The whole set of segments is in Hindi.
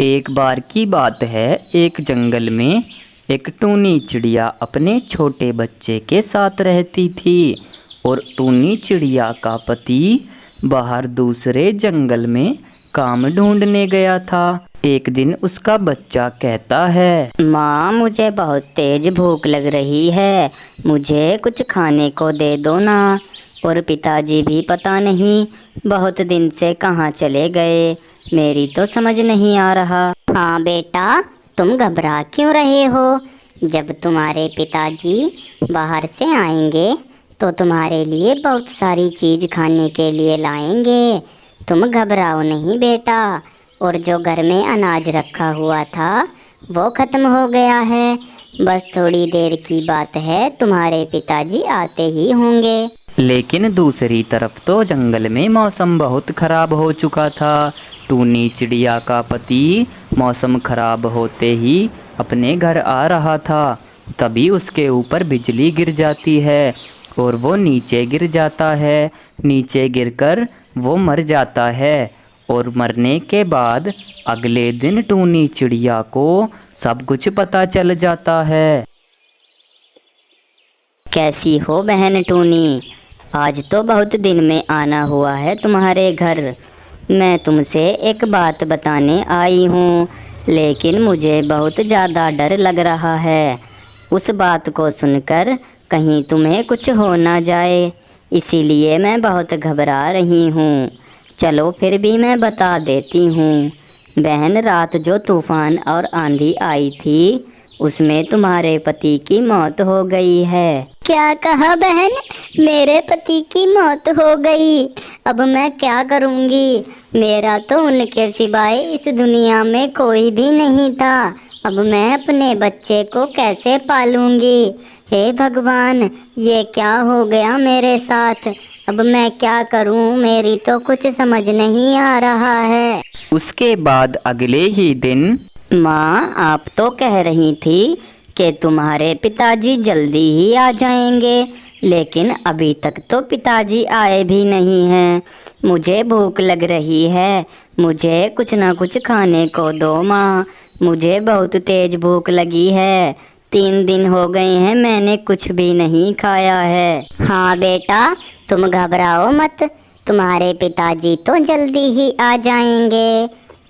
एक बार की बात है, एक जंगल में एक टूनी चिड़िया अपने छोटे बच्चे के साथ रहती थी और टूनी चिड़िया का पति बाहर दूसरे जंगल में काम ढूंढने गया था। एक दिन उसका बच्चा कहता है, माँ, मुझे बहुत तेज भूख लग रही है, मुझे कुछ खाने को दे दो ना। और पिताजी भी पता नहीं बहुत दिन से कहाँ चले गए, मेरी तो समझ नहीं आ रहा। हाँ बेटा, तुम घबरा क्यों रहे हो? जब तुम्हारे पिताजी बाहर से आएंगे तो तुम्हारे लिए बहुत सारी चीज़ खाने के लिए लाएंगे। तुम घबराओ नहीं बेटा। और जो घर में अनाज रखा हुआ था वो ख़त्म हो गया है, बस थोड़ी देर की बात है, तुम्हारे पिताजी आते ही होंगे। लेकिन दूसरी तरफ तो जंगल में मौसम बहुत खराब हो चुका था। टूनी चिड़िया का पति मौसम खराब होते ही अपने घर आ रहा था। तभी उसके ऊपर बिजली गिर जाती है और वो नीचे गिर जाता है। नीचे गिरकर वो मर जाता है और मरने के बाद अगले दिन टूनी चिड़िया को सब कुछ पता चल जाता है। कैसी हो बहन टूनी? आज तो बहुत दिन में आना हुआ है तुम्हारे घर। मैं तुमसे एक बात बताने आई हूँ, लेकिन मुझे बहुत ज़्यादा डर लग रहा है। उस बात को सुनकर कहीं तुम्हें कुछ हो ना जाए, इसीलिए मैं बहुत घबरा रही हूँ। चलो फिर भी मैं बता देती हूँ। बहन, रात जो तूफ़ान और आंधी आई थी उसमें तुम्हारे पति की मौत हो गई है। क्या कहा बहन? मेरे पति की मौत हो गई? अब मैं क्या करूँगी? मेरा तो उनके सिवाय इस दुनिया में कोई भी नहीं था। अब मैं अपने बच्चे को कैसे पालूंगी? हे भगवान, ये क्या हो गया मेरे साथ? अब मैं क्या करूं? मेरी तो कुछ समझ नहीं आ रहा है। उसके बाद अगले ही दिन, माँ, आप तो कह रही थी कि तुम्हारे पिताजी जल्दी ही आ जाएंगे, लेकिन अभी तक तो पिताजी आए भी नहीं हैं। मुझे भूख लग रही है, मुझे कुछ ना कुछ खाने को दो माँ, मुझे बहुत तेज भूख लगी है। 3 दिन हो गए हैं, मैंने कुछ भी नहीं खाया है। हाँ बेटा, तुम घबराओ मत, तुम्हारे पिताजी तो जल्दी ही आ जाएंगे।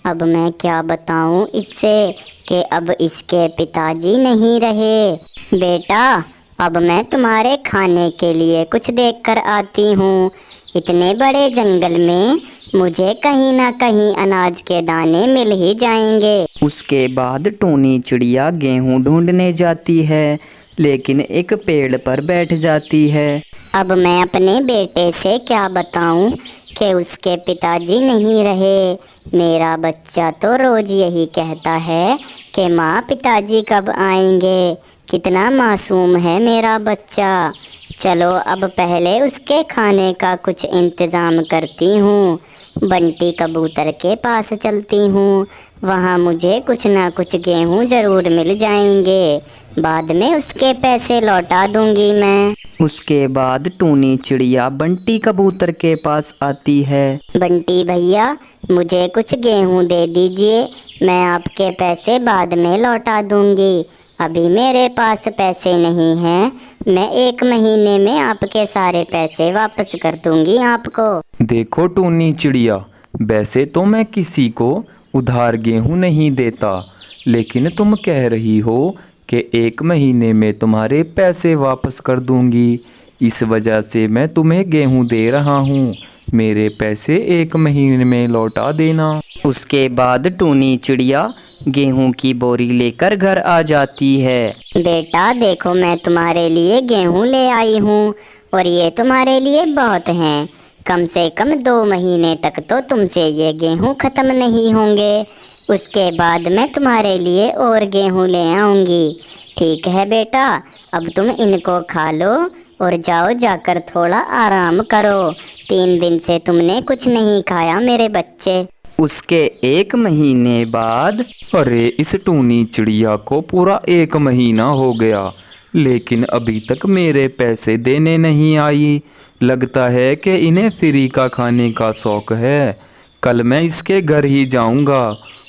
अब मैं क्या बताऊं इससे कि अब इसके पिताजी नहीं रहे। बेटा, अब मैं तुम्हारे खाने के लिए कुछ देख कर आती हूँ। इतने बड़े जंगल में मुझे कहीं ना कहीं अनाज के दाने मिल ही जाएंगे। उसके बाद टूनी चिड़िया गेहूं ढूंढने जाती है, लेकिन एक पेड़ पर बैठ जाती है। अब मैं अपने बेटे से क्या बताऊं कि उसके पिताजी नहीं रहे। मेरा बच्चा तो रोज यही कहता है कि माँ, पिताजी कब आएंगे। कितना मासूम है मेरा बच्चा। चलो अब पहले उसके खाने का कुछ इंतज़ाम करती हूँ। बंटी कबूतर के पास चलती हूँ, वहाँ मुझे कुछ ना कुछ गेहूँ ज़रूर मिल जाएंगे। बाद में उसके पैसे लौटा दूंगी मैं। उसके बाद टूनी चिड़िया बंटी कबूतर के पास आती है। बंटी भैया, मुझे कुछ गेहूँ दे दीजिए, मैं आपके पैसे बाद में लौटा दूंगी। अभी मेरे पास पैसे नहीं हैं, मैं 1 महीने में आपके सारे पैसे वापस कर दूंगी आपको। देखो टूनी चिड़िया, वैसे तो मैं किसी को उधार गेहूं नहीं देता, लेकिन तुम कह रही हो कि 1 महीने में तुम्हारे पैसे वापस कर दूंगी, इस वजह से मैं तुम्हें गेहूं दे रहा हूँ। मेरे पैसे 1 महीने में लौटा देना। उसके बाद टूनी चिड़िया गेहूं की बोरी लेकर घर आ जाती है। बेटा देखो, मैं तुम्हारे लिए गेहूँ ले आई हूँ और ये तुम्हारे लिए बहुत हैं। कम से कम 2 महीने तक तो तुमसे ये गेहूँ ख़त्म नहीं होंगे। उसके बाद मैं तुम्हारे लिए और गेहूँ ले आऊँगी। ठीक है बेटा, अब तुम इनको खा लो और जाओ, जाकर थोड़ा आराम करो। 3 दिन से तुमने कुछ नहीं खाया मेरे बच्चे। उसके 1 महीने बाद, अरे, इस टूनी चिड़िया को पूरा 1 महीना हो गया, लेकिन अभी तक मेरे पैसे देने नहीं आई। लगता है कि इन्हें फ्री का खाने का शौक है। कल मैं इसके घर ही जाऊंगा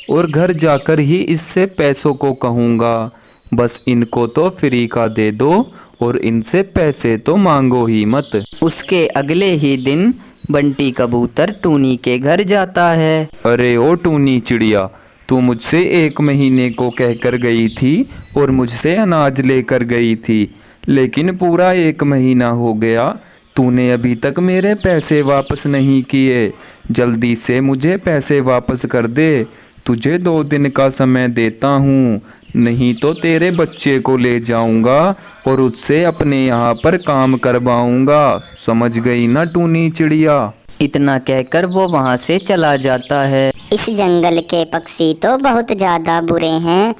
और घर जाकर ही इससे पैसों को कहूँगा। बस इनको तो फ्री का दे दो और इनसे पैसे तो मांगो ही मत। उसके अगले ही दिन बंटी कबूतर टूनी के घर जाता है। अरे ओ टूनी चिड़िया, तू मुझसे 1 महीने को कहकर गई थी और मुझसे अनाज लेकर गई थी, लेकिन पूरा 1 महीना हो गया, तूने अभी तक मेरे पैसे वापस नहीं किए। जल्दी से मुझे पैसे वापस कर दे। तुझे 2 दिन का समय देता हूँ, नहीं तो तेरे बच्चे को ले जाऊँगा और उससे अपने यहाँ पर काम करवाऊँगा। समझ गई ना टूनी चिड़िया? इतना कहकर वो वहाँ से चला जाता है। इस जंगल के पक्षी तो बहुत ज़्यादा बुरे हैं।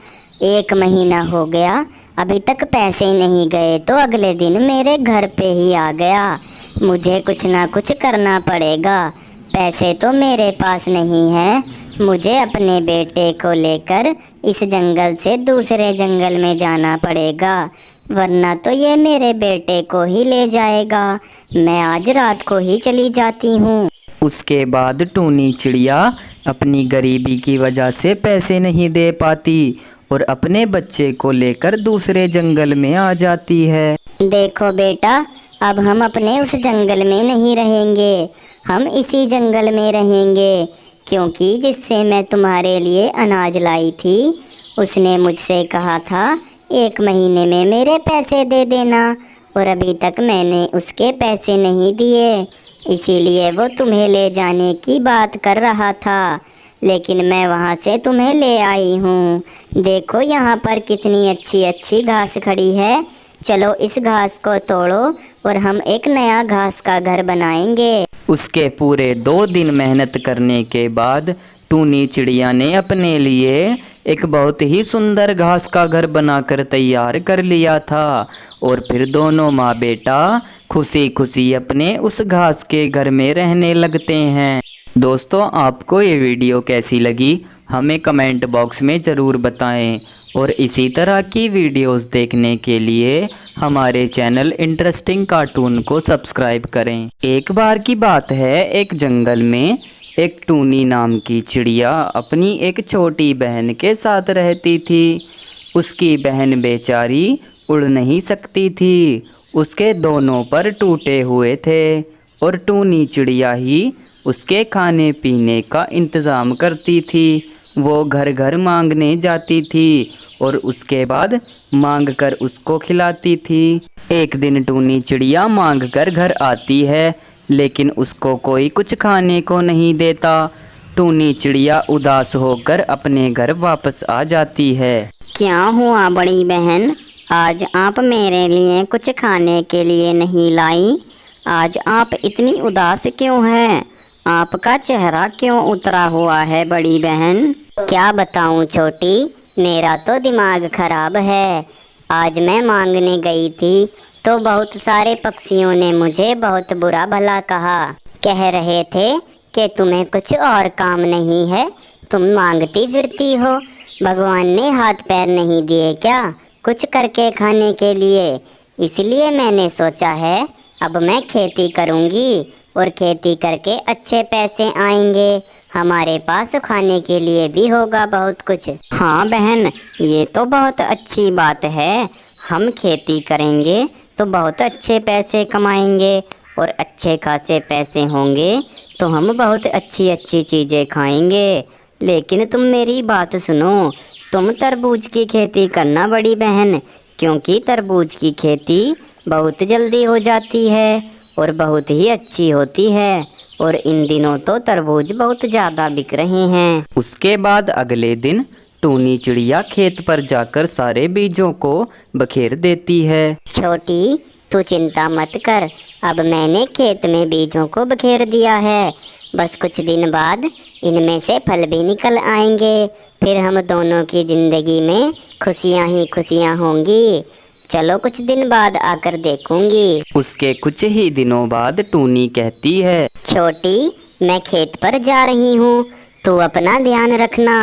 1 महीना हो गया, अभी तक पैसे नहीं गए, तो अगले दिन मेरे घर पे ही आ गया। मुझे कुछ ना कुछ करना पड़ेगा। पैसे तो मेरे पास नहीं हैं। मुझे अपने बेटे को लेकर इस जंगल से दूसरे जंगल में जाना पड़ेगा, वरना तो ये मेरे बेटे को ही ले जाएगा। मैं आज रात को ही चली जाती हूँ। उसके बाद टूनी चिड़िया अपनी गरीबी की वजह से पैसे नहीं दे पाती और अपने बच्चे को लेकर दूसरे जंगल में आ जाती है। देखो बेटा, अब हम अपने उस जंगल में नहीं रहेंगे, हम इसी जंगल में रहेंगे, क्योंकि जिससे मैं तुम्हारे लिए अनाज लाई थी उसने मुझसे कहा था 1 महीने में मेरे पैसे दे देना, और अभी तक मैंने उसके पैसे नहीं दिए। इसीलिए वो तुम्हें ले जाने की बात कर रहा था, लेकिन मैं वहाँ से तुम्हें ले आई हूँ। देखो यहाँ पर कितनी अच्छी अच्छी घास खड़ी है। चलो इस घास को तोड़ो और हम एक नया घास का घर बनाएंगे। उसके पूरे 2 दिन मेहनत करने के बाद टूनी चिड़िया ने अपने लिए एक बहुत ही सुंदर घास का घर बनाकर तैयार कर लिया था और फिर दोनों माँ बेटा खुशी खुशी अपने उस घास के घर में रहने लगते हैं। दोस्तों, आपको ये वीडियो कैसी लगी हमें कमेंट बॉक्स में ज़रूर बताएं और इसी तरह की वीडियोस देखने के लिए हमारे चैनल इंटरेस्टिंग कार्टून को सब्सक्राइब करें। एक बार की बात है, एक जंगल में एक टूनी नाम की चिड़िया अपनी एक छोटी बहन के साथ रहती थी। उसकी बहन बेचारी उड़ नहीं सकती थी, उसके दोनों पर टूटे हुए थे और टूनी चिड़िया ही उसके खाने पीने का इंतज़ाम करती थी। वो घर घर मांगने जाती थी और उसके बाद मांग कर उसको खिलाती थी। एक दिन टूनी चिड़िया मांग कर घर आती है, लेकिन उसको कोई कुछ खाने को नहीं देता। टूनी चिड़िया उदास होकर अपने घर वापस आ जाती है। क्या हुआ बड़ी बहन, आज आप मेरे लिए कुछ खाने के लिए नहीं लाई? आज आप इतनी उदास क्यों हैं? आपका चेहरा क्यों उतरा हुआ है बड़ी बहन? क्या बताऊं छोटी, मेरा तो दिमाग खराब है। आज मैं मांगने गई थी तो बहुत सारे पक्षियों ने मुझे बहुत बुरा भला कहा। कह रहे थे कि तुम्हें कुछ और काम नहीं है, तुम मांगती फिरती हो। भगवान ने हाथ पैर नहीं दिए क्या कुछ करके खाने के लिए? इसलिए मैंने सोचा है अब मैं खेती करूँगी और खेती करके अच्छे पैसे आएंगे, हमारे पास खाने के लिए भी होगा बहुत कुछ। हाँ बहन, ये तो बहुत अच्छी बात है। हम खेती करेंगे तो बहुत अच्छे पैसे कमाएंगे और अच्छे खासे पैसे होंगे तो हम बहुत अच्छी अच्छी चीज़ें खाएंगे। लेकिन तुम मेरी बात सुनो, तुम तरबूज की खेती करना बड़ी बहन, क्योंकि तरबूज की खेती बहुत जल्दी हो जाती है और बहुत ही अच्छी होती है, और इन दिनों तो तरबूज बहुत ज़्यादा बिक रहे हैं। उसके बाद अगले दिन टूनी चिड़िया खेत पर जाकर सारे बीजों को बखेर देती है। छोटी, तू चिंता मत कर, अब मैंने खेत में बीजों को बखेर दिया है। बस कुछ दिन बाद इनमें से फल भी निकल आएंगे, फिर हम दोनों की ज़िंदगी में खुशियाँ ही खुशियाँ होंगी। चलो कुछ दिन बाद आकर देखूंगी। उसके कुछ ही दिनों बाद टूनी कहती है, छोटी, मैं खेत पर जा रही हूँ, तू अपना ध्यान रखना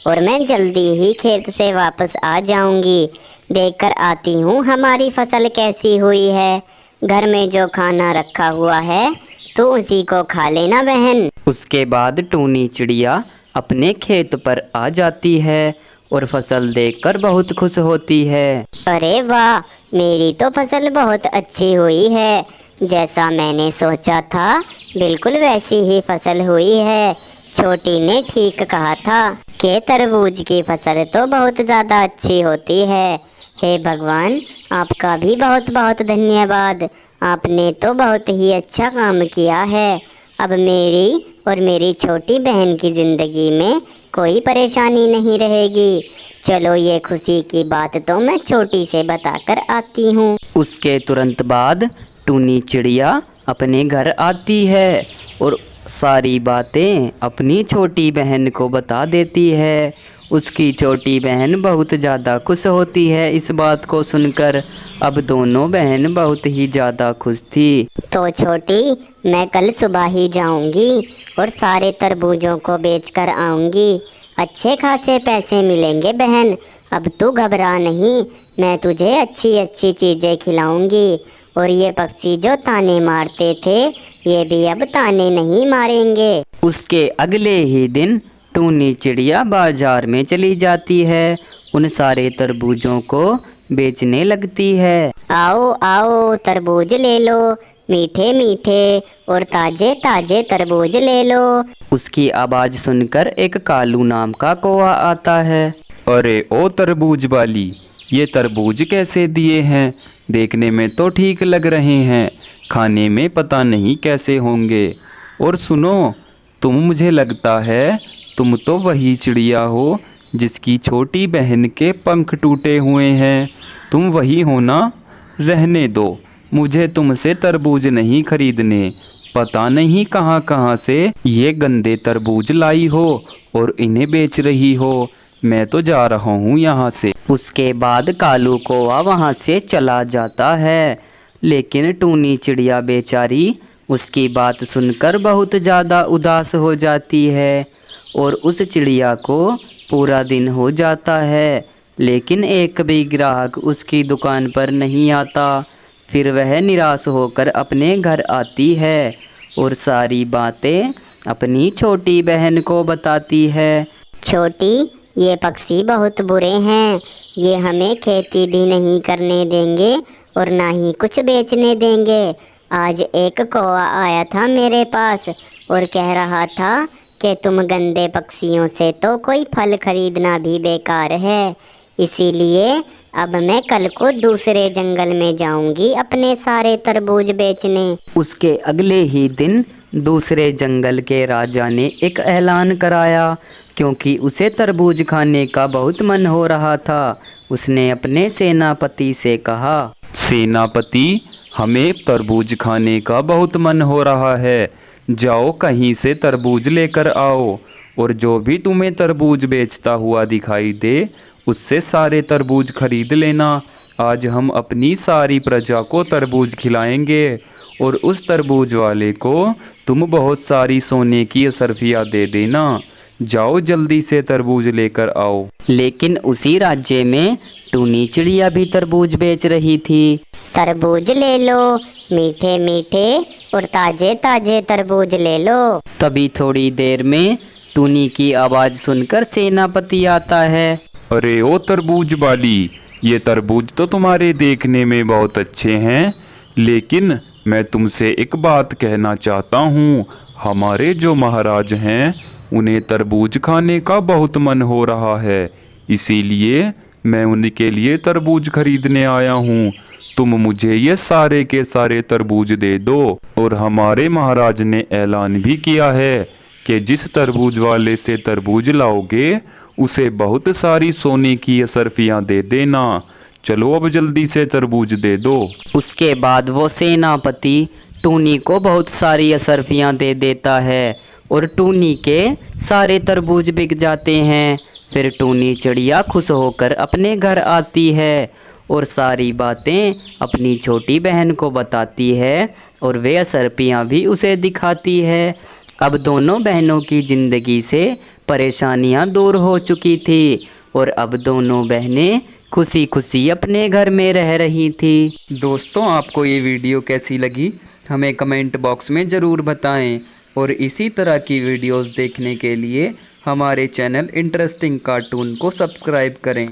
और मैं जल्दी ही खेत से वापस आ जाऊंगी। देखकर आती हूँ हमारी फसल कैसी हुई है। घर में जो खाना रखा हुआ है तो उसी को खा लेना बहन। उसके बाद टूनी चिड़िया अपने खेत पर आ जाती है और फसल देखकर बहुत खुश होती है। अरे वाह, मेरी तो फसल बहुत अच्छी हुई है। जैसा मैंने सोचा था बिल्कुल वैसी ही फसल हुई है। छोटी ने ठीक कहा था कि तरबूज की फसल तो बहुत ज़्यादा अच्छी होती है। हे भगवान, आपका भी बहुत बहुत धन्यवाद। आपने तो बहुत ही अच्छा काम किया है। अब मेरी और मेरी छोटी बहन की ज़िंदगी में कोई परेशानी नहीं रहेगी। चलो ये खुशी की बात तो मैं छोटी से बताकर आती हूँ। उसके तुरंत बाद टूनी चिड़िया अपने घर आती है और सारी बातें अपनी छोटी बहन को बता देती है। उसकी छोटी बहन बहुत ज़्यादा खुश होती है इस बात को सुनकर। अब दोनों बहन बहुत ही ज़्यादा खुश थी। तो छोटी, मैं कल सुबह ही जाऊंगी और सारे तरबूजों को बेचकर आऊंगी। अच्छे खासे पैसे मिलेंगे बहन। अब तू घबरा नहीं, मैं तुझे अच्छी अच्छी चीज़ें खिलाऊंगी। और ये पक्षी जो ताने मारते थे ये भी अब ताने नहीं मारेंगे। उसके अगले ही दिन टूनी चिड़िया बाजार में चली जाती है। उन सारे तरबूजों को बेचने लगती है। आओ आओ, तरबूज ले लो, मीठे मीठे और ताजे ताजे तरबूज ले लो। उसकी आवाज़ सुनकर एक कालू नाम का कौवा आता है। अरे ओ तरबूज वाली, ये तरबूज कैसे दिए हैं? देखने में तो ठीक लग रहे हैं, खाने में पता नहीं कैसे होंगे। और सुनो, मुझे लगता है तुम तो वही चिड़िया हो जिसकी छोटी बहन के पंख टूटे हुए हैं। तुम वही हो ना? रहने दो, मुझे तुमसे तरबूज नहीं खरीदने। पता नहीं कहाँ कहाँ से ये गंदे तरबूज लाई हो और इन्हें बेच रही हो। मैं तो जा रहा हूँ यहाँ से। उसके बाद कालू कौवा वहाँ से चला जाता है। लेकिन टूनी चिड़िया बेचारी उसकी बात सुनकर बहुत ज़्यादा उदास हो जाती है और उस चिड़िया को पूरा दिन हो जाता है, लेकिन एक भी ग्राहक उसकी दुकान पर नहीं आता। फिर वह निराश होकर अपने घर आती है और सारी बातें अपनी छोटी बहन को बताती है। छोटी, ये पक्षी बहुत बुरे हैं। ये हमें खेती भी नहीं करने देंगे और ना ही कुछ बेचने देंगे। आज एक कौवा आया था मेरे पास और कह रहा था कि तुम गंदे पक्षियों से तो कोई फल खरीदना भी बेकार है। इसीलिए अब मैं कल को दूसरे जंगल में जाऊंगी अपने सारे तरबूज बेचने। उसके अगले ही दिन दूसरे जंगल के राजा ने एक ऐलान कराया, क्योंकि उसे तरबूज खाने का बहुत मन हो रहा था। उसने अपने सेनापति से कहा, सेनापति, हमें तरबूज खाने का बहुत मन हो रहा है। जाओ कहीं से तरबूज लेकर आओ और जो भी तुम्हें तरबूज बेचता हुआ दिखाई दे उससे सारे तरबूज खरीद लेना। आज हम अपनी सारी प्रजा को तरबूज खिलाएंगे और उस तरबूज वाले को तुम बहुत सारी सोने की असरफियाँ दे देना। जाओ जल्दी से तरबूज लेकर आओ। लेकिन उसी राज्य में टूनी चिड़िया भी तरबूज बेच रही थी। तरबूज ले लो, मीठे मीठे और ताजे ताजे तरबूज ले लो। तभी थोड़ी देर में टूनी की आवाज़ सुनकर सेनापति आता है। अरे ओ तरबूज वाली, ये तरबूज तो तुम्हारे देखने में बहुत अच्छे हैं, लेकिन मैं तुमसे एक बात कहना चाहता हूँ। हमारे जो महाराज हैं उन्हें तरबूज खाने का बहुत मन हो रहा है, इसीलिए मैं उनके लिए तरबूज खरीदने आया हूँ। तुम मुझे ये सारे के सारे तरबूज दे दो। और हमारे महाराज ने ऐलान भी किया है कि जिस तरबूज वाले से तरबूज लाओगे उसे बहुत सारी सोने की असरफियाँ दे देना। चलो अब जल्दी से तरबूज दे दो। उसके बाद वो सेनापति टूनी को बहुत सारी असरफियाँ दे देता है और टूनी के सारे तरबूज बिक जाते हैं। फिर टूनी चिड़िया खुश होकर अपने घर आती है और सारी बातें अपनी छोटी बहन को बताती है और वे असरफियाँ भी उसे दिखाती है। अब दोनों बहनों की ज़िंदगी से परेशानियाँ दूर हो चुकी थी और अब दोनों बहनें खुशी खुशी अपने घर में रह रही थी। दोस्तों, आपको ये वीडियो कैसी लगी हमें कमेंट बॉक्स में ज़रूर बताएं और इसी तरह की वीडियोस देखने के लिए हमारे चैनल इंटरेस्टिंग कार्टून को सब्सक्राइब करें।